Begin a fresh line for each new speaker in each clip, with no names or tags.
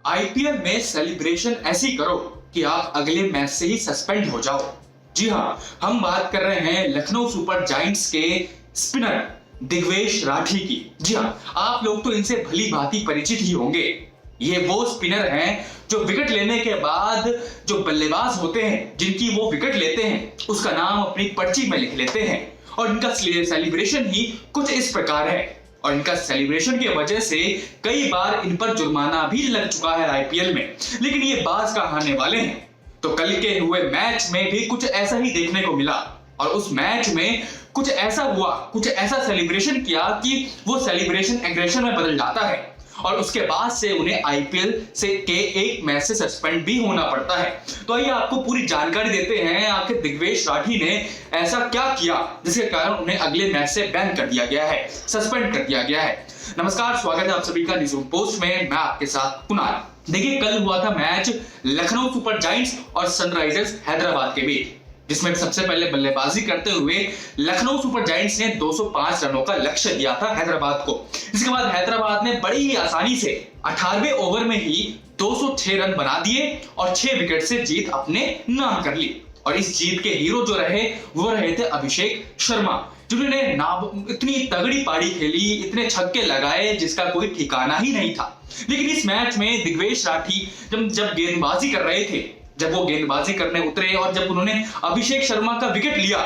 IPL में celebration ऐसी करो कि आप अगले मैच से ही सस्पेंड हो जाओ। जी हाँ, हम बात कर रहे हैं लखनऊ सुपर जायंट्स के स्पिनर दिग्वेश राठी की। जी हाँ, आप लोग तो इनसे भली भांति परिचित ही होंगे। ये वो स्पिनर हैं जो विकेट लेने के बाद जो बल्लेबाज होते हैं, जिनकी वो विकेट लेते हैं, उसका नाम अपनी पर्ची में लिख लेते हैं और इनका सेलिब्रेशन ही कुछ इस प्रकार है। और इनका सेलिब्रेशन की वजह से कई बार इन पर जुर्माना भी लग चुका है आईपीएल में, लेकिन ये बाज का आने वाले हैं। तो कल के हुए मैच में भी कुछ ऐसा ही देखने को मिला और उस मैच में कुछ ऐसा हुआ, कुछ ऐसा सेलिब्रेशन किया कि वो सेलिब्रेशन एग्रेशन में बदल जाता है और उसके बाद से उन्हें आईपीएल से के एक मैच से सस्पेंड भी होना पड़ता है। तो आइए आपको पूरी जानकारी देते हैं आखिर दिग्वेश राठी ने ऐसा क्या किया जिसके कारण उन्हें अगले मैच से बैन कर दिया गया है, सस्पेंड कर दिया गया है। नमस्कार, स्वागत है आप सभी का न्यूज़ रूम पोस्ट में। मैं आपके साथ कुणाल। देखिए, कल हुआ था मैच लखनऊ सुपर जायंट्स और सनराइजर्स हैदराबाद के बीच, जिसमें सबसे पहले बल्लेबाजी करते हुए लखनऊ सुपर जायंट्स ने 205 रनों का लक्ष्य दिया था हैदराबाद को। इसके बाद हैदराबाद ने बड़ी ही आसानी से 18वें ओवर में ही 206 रन बना दिए और 6 विकेट से जीत अपने नाम कर ली। और इस जीत के हीरो जो रहे वो रहे थे अभिषेक शर्मा, जिन्होंने इतनी तगड़ी पारी खेली, इतने छक्के लगाए जिसका कोई ठिकाना ही नहीं था। लेकिन इस मैच में दिग्वेश राठी जब गेंदबाजी कर रहे थे, जब वो गेंदबाजी करने उतरे और जब उन्होंने अभिषेक शर्मा का विकेट लिया,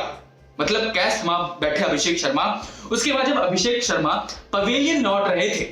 मतलब कैच में बैठे अभिषेक शर्मा, उसके बाद जब अभिषेक शर्मा पवेलियन लौट रहे थे,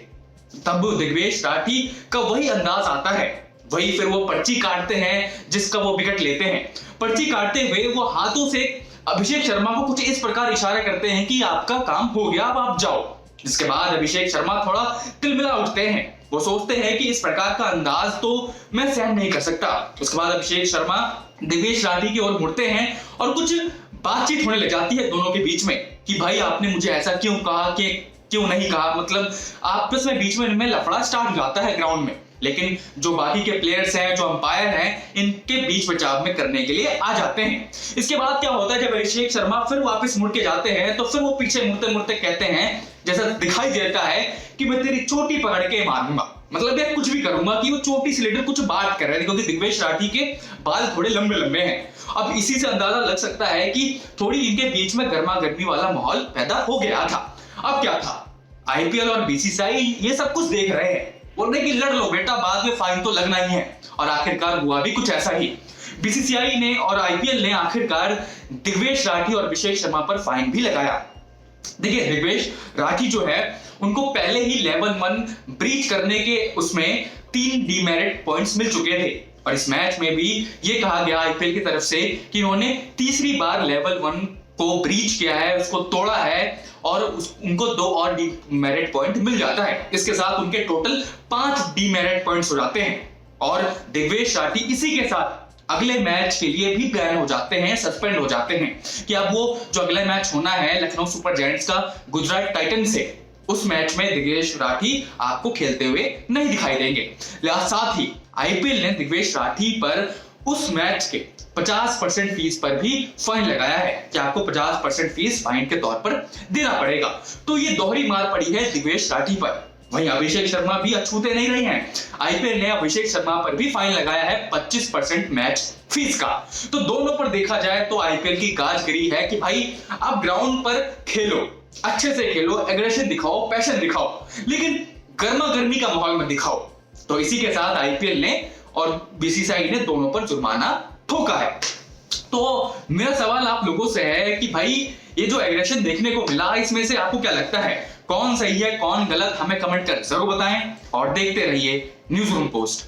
तब दिग्वेश राठी का वही अंदाज आता है, वही फिर वो पर्ची काटते हैं जिसका वो विकेट लेते हैं। पर्ची काटते हुए वो हाथों से अभिषेक शर्मा को कुछ इस प्रकार इशारा करते हैं कि आपका काम हो गया, अब आप जाओ। जिसके बाद अभिषेक शर्मा थोड़ा तिलमिला उठते हैं। वो सोचते हैं कि इस प्रकार का अंदाज तो मैं सहन नहीं कर सकता। उसके बाद अभिषेक शर्मा दिग्वेश राठी की ओर मुड़ते हैं और कुछ बातचीत होने लग जाती है दोनों के बीच में कि भाई आपने मुझे ऐसा क्यों कहा, कि क्यों नहीं कहा, मतलब आपस में बीच में इनमें लफड़ा स्टार्ट हो जाता है ग्राउंड में। लेकिन जो बाकी के प्लेयर्स हैं, जो अंपायर हैं, इनके बीच बचाव में करने के लिए आ जाते हैं। इसके बाद क्या होता है, जब अभिषेक शर्मा फिर वापस मुड़ के जाते हैं तो फिर वो पीछे मुड़ते मुड़ते कहते हैं, जैसा दिखाई देता है कि मैं तेरी चोटी पकड़ के मारूंगा, मतलब ये कुछ भी करूंगा, कि वो चोटी से रिलेटेड कुछ बात कर रहे थे, क्योंकि दिग्वेश राठी के बाल थोड़े लंबे लंबे हैं। अब इसी से अंदाजा लग सकता है कि थोड़ी इनके बीच में गर्मा गर्मी वाला माहौल पैदा हो गया था। अब क्या था, आईपीएल और बीसीसीआई ये सब कुछ देख रहे हैं, बोल रहे कि लड़ लो बेटा, बाद में फाइन तो लगना ही है। और आखिरकार हुआ भी कुछ ऐसा ही। बीसीसीआई ने और आईपीएल ने आखिरकार दिग्वेश राठी और अभिषेक शर्मा पर फाइन भी लगाया। देखिए, दिग्वेश राठी जो है उनको पहले ही लेवल 1 ब्रीच करने के उसमें 3 डीमेरिट पॉइंट्स मिल चुके थे और इस मैच में भी ये कहा गया आईपीएल की तरफ से कि इन्होंने तीसरी बार लेवल 1 को ब्रीच किया है, उसको तोड़ा है और उनको 2 और डीमेरिट पॉइंट मिल जाता है। इसके साथ उनके टोटल 5 डीमेरिट पॉइंट्स हो जाते हैं और दिग्वेश राठी इसी के साथ अगले मैच के लिए भी बैन हो जाते हैं, सस्पेंड हो जाते हैं। कि अब वो जो अगला मैच होना है लखनऊ सुपर जायंट्स का गुजरात टाइटन से, उस मैच में दिग्वेश राठी आपको खेलते हुए नहीं दिखाई देंगे। साथ ही आईपीएल ने दिग्वेश राठी पर उस मैच के 50% फीस पर भी फाइन लगाया है कि आपको 50% फीस फाइन के तौर पर देना पड़ेगा। तो ये दोहरी मार पड़ी है दिग्वेश राठी पर। वहीं अभिषेक शर्मा भी अछूते नहीं रहे हैं। आईपीएल ने अभिषेक शर्मा पर भी फाइन लगाया है 25% मैच फीस का। तो दोनों पर देखा जाए तो आईपीएल की गाजगिरी है कि भाई आप ग्राउंड पर खेलो, अच्छे से खेलो, एग्रेशन दिखाओ, पैशन दिखाओ, लेकिन गर्मा गर्मी का माहौल मत दिखाओ। तो इसी के साथ आईपीएल ने और बीसीसीआई ने दोनों पर जुर्माना ठोका है। तो मेरा सवाल आप लोगों से है कि भाई ये जो एग्रेशन देखने को मिला, इसमें से आपको क्या लगता है, कौन सही है कौन गलत, हमें कमेंट कर जरूर बताएं और देखते रहिए न्यूज़ रूम पोस्ट।